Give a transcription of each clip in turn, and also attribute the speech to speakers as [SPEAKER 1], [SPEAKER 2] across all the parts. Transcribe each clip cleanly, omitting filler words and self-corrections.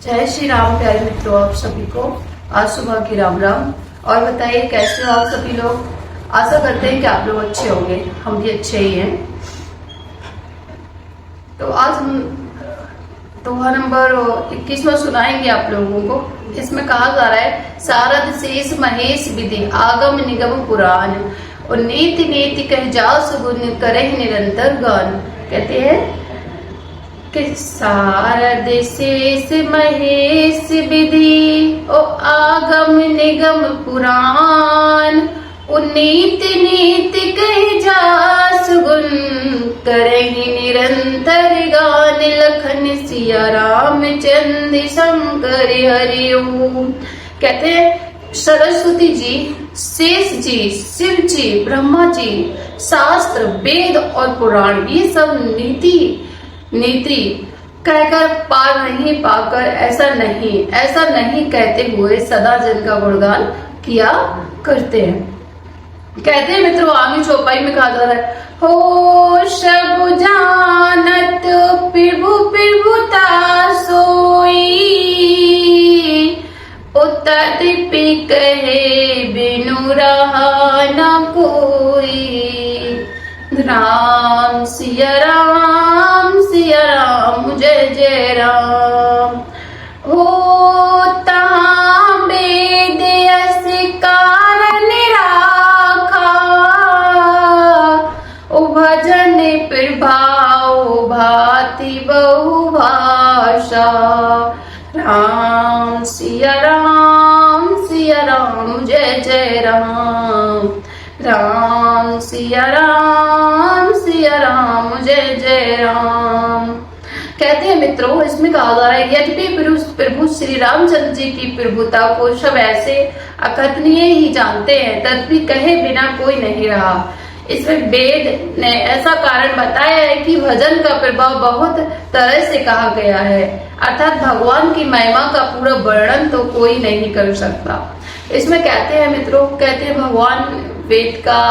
[SPEAKER 1] जय श्री राम प्यारे मित्रों, आप सभी को आज सुबह की राम राम। और बताइए कैसे हो आप सभी लोग। आशा करते हैं कि आप लोग अच्छे होंगे, हम भी अच्छे ही हैं। तो आज हम दोहा नंबर 21 सुनाएंगे आप लोगों को। इसमें कहा जा रहा है, सारद शेष महेश विधि आगम निगम पुराण और नीति नीति कह जा सुगुन करे निरंतर गान। कहते हैं कि सारद शेष महेश विधि ओ आगम निगम पुराण ओ नीति नीति कह जा सुगुन करेंगे निरंतर गान। लखन सिया रामचंद्र शंकर हरिओम। कहते हैं सरस्वती जी, शेष जी, शिव जी, ब्रह्मा जी, शास्त्र, वेद और पुराण ये सब नीति कहकर पार नहीं पाकर ऐसा नहीं कहते हुए सदा जन का गुणगान किया करते हैं। कहते हैं मित्रों, आगे चौपाई में कहा जा रहा है, हो सब जानत प्रभुता सोई तद्यपि कहे बिनु रहा न कोई। राम सिया राम जय जय राम। हो तहाँ वेद यस कारण राखा ओ भजन प्रभाव भांति बहुभाषा। राम सिया राम जय जय राम। राम सिया राम जय जय राम। कहते हैं मित्रों, इसमें कहा जा रहा है, यद्यपि प्रभु श्री रामचंद्र जी की प्रभुता को सब ऐसे अकथनीय ही जानते हैं, तद्यपि कहे बिना कोई नहीं रहा। इसमें वेद ने ऐसा कारण बताया है कि भजन का प्रभाव बहुत तरह से कहा गया है, अर्थात भगवान की महिमा का पूरा वर्णन तो कोई नहीं कर सकता। इसमें कहते हैं मित्रों, कहते हैं भगवान वेद का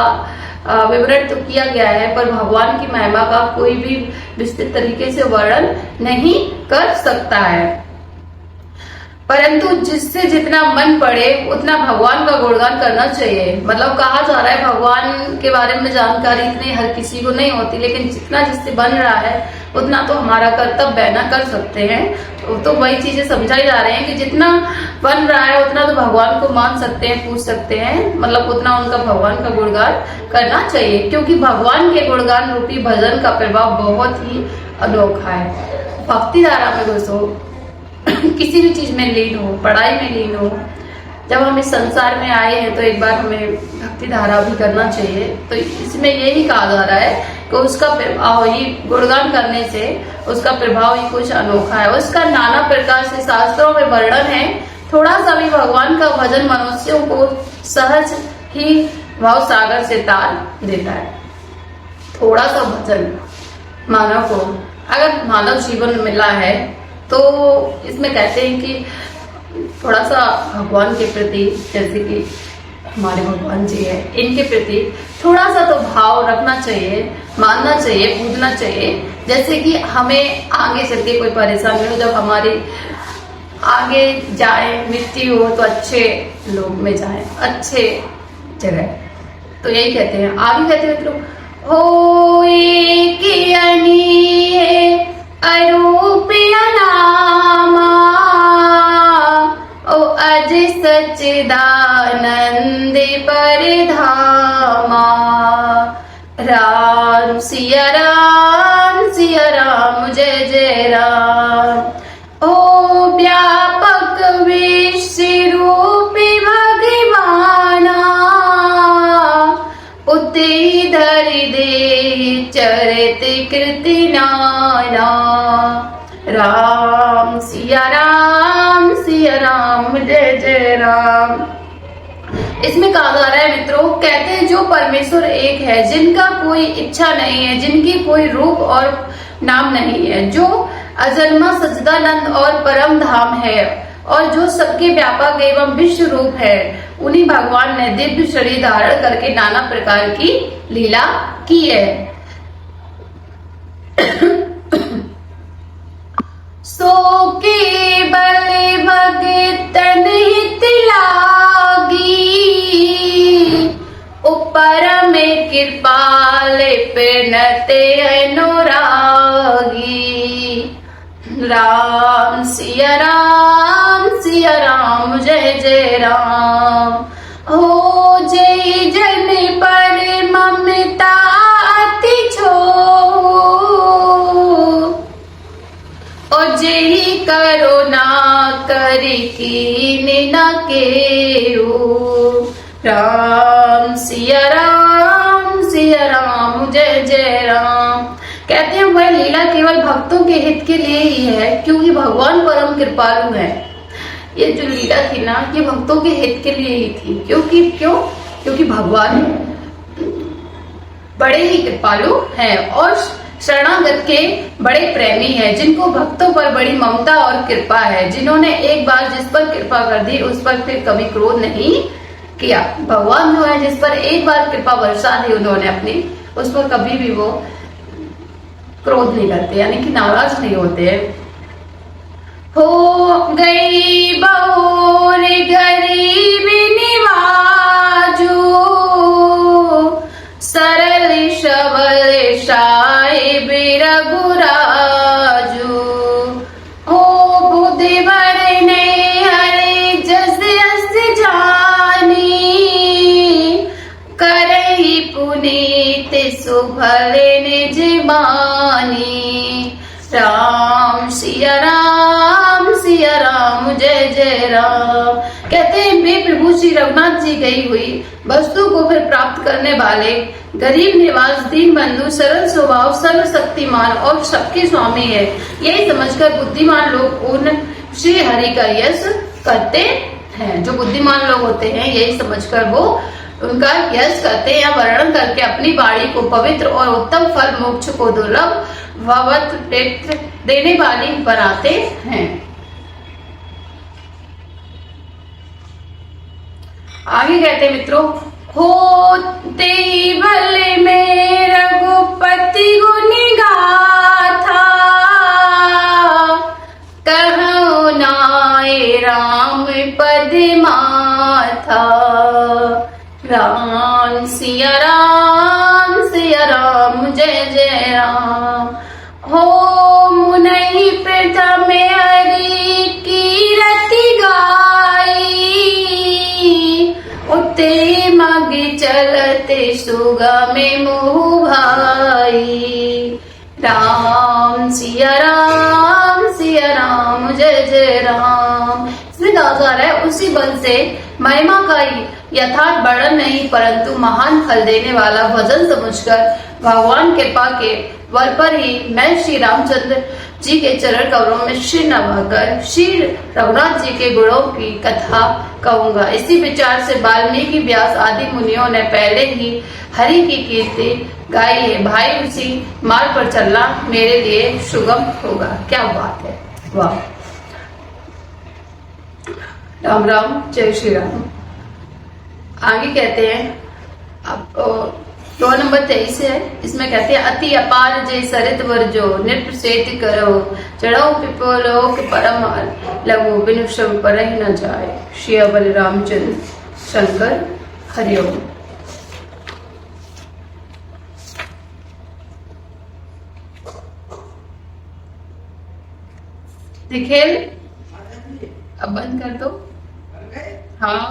[SPEAKER 1] विवरण तो किया गया है, पर भगवान की महिमा का कोई भी विस्तृत तरीके से वर्णन नहीं कर सकता है। परंतु जिससे जितना मन पड़े उतना भगवान का गुणगान करना चाहिए। मतलब कहा जा रहा है, भगवान के बारे में जानकारी इतनी हर किसी को नहीं होती, लेकिन जितना जिससे बन रहा है उतना तो हमारा कर्तव्य है ना, कर सकते हैं। तो वही चीजें समझाई जा रहे हैं कि जितना बन रहा है उतना तो भगवान को मान सकते हैं, पूछ सकते हैं, मतलब उतना उनका भगवान का गुणगान करना चाहिए, क्योंकि भगवान के गुणगान रूपी भजन का प्रभाव बहुत ही अनोखा है। भक्ति धारा में दोस्तों किसी भी चीज में लीन हो, पढ़ाई में लीन हो, जब हम इस संसार में आए हैं तो एक बार हमें भक्ति धारा भी करना चाहिए। तो इसमें यही कहा जा रहा है कि उसका प्रभाव ही गुणगान करने से उसका प्रभाव ही कुछ अनोखा है। उसका नाना प्रकार से शास्त्रों में वर्णन है। थोड़ा सा भी भगवान का भजन मनुष्यों को सहज ही भाव सागर से तार देता है। थोड़ा सा भजन मानव को, अगर मानव जीवन मिला है तो इसमें कहते हैं कि थोड़ा सा भगवान के प्रति, जैसे कि हमारे भगवान जी है, इनके प्रति थोड़ा सा तो भाव रखना चाहिए, मानना चाहिए, पूजना चाहिए। जैसे कि हमें आगे चल के कोई परेशानी हो, जब हमारी आगे जाए, मृत्यु हो तो अच्छे लोग में जाए, अच्छे जगह। तो यही कहते हैं, आगे कहते हैं मित्रों, हो एक अनी अरूप अनामा ओ अज सच्चिदानंद परधामा। राम सिया राम जय जय राम। ओ व्यापक विश्व रूपी भगवाना उते धरि दे चरित कृति नाना। राम सिया राम जय जय राम। इसमें कहा जा रहा है मित्रों, कहते हैं जो परमेश्वर एक है, जिनका कोई इच्छा नहीं है, जिनकी कोई रूप और नाम नहीं है, जो अजन्मा सच्चिदानंद और परम धाम है और जो सबके व्यापक एवं विश्व रूप है, उन्हीं भगवान ने दिव्य शरीर धारण करके नाना प्रकार की लीला की है। सो के बल भगतन हित लागी, ऊपर में कृपाल प्रणते अनुरागी। राम सिया राम जय जय राम। हो जय जन पर ममता अति छो, और जय करुणा करि कीन न केहू। राम सिया राम जय जय राम। कहते हैं वह लीला केवल भक्तों के हित के लिए ही है, क्योंकि भगवान परम कृपालु है। ये जो लीला थी ना, ये भक्तों के हित के लिए ही थी। क्योंकि भगवान बड़े ही कृपालु हैं और शरणागत के बड़े प्रेमी हैं, जिनको भक्तों पर बड़ी ममता और कृपा है, जिन्होंने एक बार जिस पर कृपा कर दी उस पर फिर कभी क्रोध नहीं किया। भगवान जो है जिस पर एक बार कृपा बरसा दी उन्होंने अपनी, उस पर कभी भी वो क्रोध नहीं करते, यानी कि नाराज नहीं होते। हो गई बहोर गरीब निवाजो, सरल सबल साहिब रघुराजो। हो बुद्धि भरने हरे जस अस जानी, करई पुनीत सुभल निज मानी। राम सिया राम जय जय राम। कहते हैं वे प्रभु श्री रघुनाथ जी गई हुई वस्तु को फिर प्राप्त करने वाले, गरीब निवास, दीन बंधु, सरल स्वभाव, सर्वशक्तिमान और सबके स्वामी है, यही समझकर बुद्धिमान लोग पूर्ण श्री हरि का यश करते हैं। जो बुद्धिमान लोग होते हैं यही समझकर वो उनका यश करते हैं या वर्णन करके अपनी वाणी को पवित्र और उत्तम फल मोक्ष को दुर्लभ भवत देने वाली बनाते हैं। आगे कहते मित्रों, होते भले में रघुपति गुण गाथा, कहो नाय राम पद माथा। राम सिया राम जय जय राम। हो मुनि प्रथम हरि कीरति गाई, उते मग चलते सुगम मोह भाई। राम सिया राम जय जय राम। इसमें कहा जा रहा है उसी बल से महिमा का यथार्थ वर्णन नहीं, परंतु महान फल देने वाला भजन समझकर भगवान कृपा के बल पर ही मैं श्री रामचंद्र जी के चरण कमलों में सिर नवाकर श्री रघुनाथ जी के गुणों की कथा कहूंगा। इसी विचार से वाल्मीकि, व्यास आदि मुनियों ने पहले ही हरि की कीर्ति गाई है। भाई उसी मार्ग पर चलना मेरे लिए सुगम होगा। क्या बात है, वाह। राम राम, जय श्री राम। आगे कहते हैं, अब 2 नंबर 23 है, इसमें कहते हैं अति अपार जय सरित वर्जो, नृप सेति करो, चढ़ो पिपलोक परम लघु, बिनु श्रम पर ही न जाए। श्री बल रामचंद्र शंकर हरिओम। दिखेल अब बंद कर दो। हाँ।